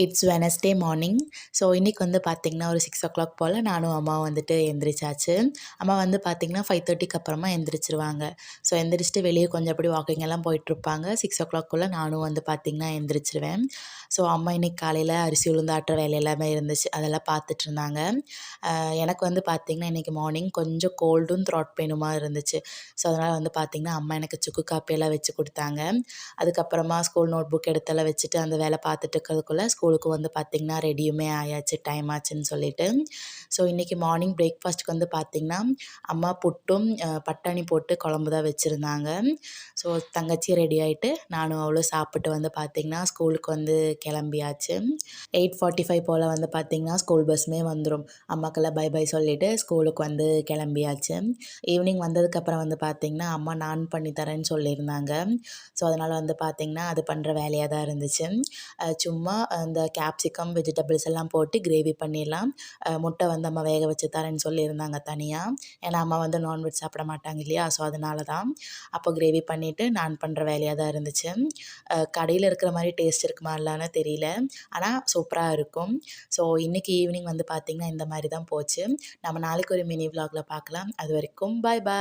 It's Wednesday morning. So இன்றைக்கி வந்து பார்த்திங்கன்னா ஒரு 6:00 போல் நானும் அம்மாவும் வந்துட்டு எந்திரிச்சாச்சு. அம்மா வந்து பார்த்திங்கன்னா 5:30க்கு அப்புறமா எந்திரிச்சிருவாங்க. ஸோ எந்திரிச்சிட்டு வெளியே கொஞ்சம் அப்படி வாக்கிங் எல்லாம் போயிட்டுருப்பாங்க. 6:00க்குள்ளே நானும் வந்து பார்த்திங்கன்னா எந்திரிச்சிருவேன். ஸோ அம்மா இன்றைக்கி காலையில் அரிசி உளுந்து ஆட்டுற வேலை எல்லாமே இருந்துச்சு, அதெல்லாம் பார்த்துட்ருந்தாங்க. எனக்கு வந்து பார்த்திங்கன்னா இன்றைக்கி மார்னிங் கொஞ்சம் கோல்டும் த்ராட் பெயினுமா இருந்துச்சு. ஸோ அதனால் வந்து பார்த்திங்கன்னா அம்மா எனக்கு சுக்கு காப்பியெல்லாம் வச்சு கொடுத்தாங்க. அதுக்கப்புறமா ஸ்கூல் நோட் புக் எடுத்தெல்லாம் வச்சுட்டு அந்த வேலை பார்த்துட்டு இருக்கிறதுக்குள்ளே ஸ்கூலுக்கு வந்து பார்த்திங்கன்னா ரெடியுமே ஆயாச்சு, டைம் ஆச்சுன்னு சொல்லிட்டு. ஸோ இன்றைக்கி மார்னிங் பிரேக்ஃபாஸ்ட்டுக்கு வந்து பார்த்திங்கன்னா அம்மா புட்டும் பட்டாணி போட்டு குழம்பு தான் வச்சுருந்தாங்க. ஸோ தங்கச்சி ரெடி ஆகிட்டு நானும் அவளும் சாப்பிட்டு வந்து பார்த்திங்கன்னா ஸ்கூலுக்கு வந்து கிளம்பியாச்சு. 8:45 போல் வந்து பார்த்திங்கன்னா ஸ்கூல் பஸ்ஸுமே வந்துடும். அம்மாக்கெல்லாம் பை பை சொல்லிவிட்டு ஸ்கூலுக்கு வந்து கிளம்பியாச்சு. ஈவினிங் வந்ததுக்கப்புறம் வந்து பார்த்திங்கன்னா அம்மா நான் பண்ணி தரேன்னு சொல்லியிருந்தாங்க. ஸோ அதனால் வந்து பார்த்திங்கன்னா அது பண்ணுற வேலையாக தான் இருந்துச்சு. சும்மா அந்த கேப்சிகம், வெஜிடபிள்ஸ் எல்லாம் போட்டு கிரேவி பண்ணிடலாம். முட்டை வந்து அம்மா வேக வச்சு தரேன்னு சொல்லியிருந்தாங்க தனியாக. ஏன்னா அம்மா வந்து நான்வெஜ் சாப்பிட மாட்டாங்க இல்லையா, ஸோ அதனால தான். அப்போ கிரேவி பண்ணிவிட்டு நான் பண்ணுற வேலையாக தான் இருந்துச்சு. கடையில் இருக்கிற மாதிரி டேஸ்ட் இருக்குமா இல்லைன்னு தெரியல, ஆனால் சூப்பராக இருக்கும். ஸோ இன்றைக்கி ஈவினிங் வந்து பார்த்திங்கன்னா இந்த மாதிரி தான் போச்சு. நம்ம நாளைக்கு ஒரு மினி விலாகில் பார்க்கலாம். அது வரைக்கும் பாய் பாய்.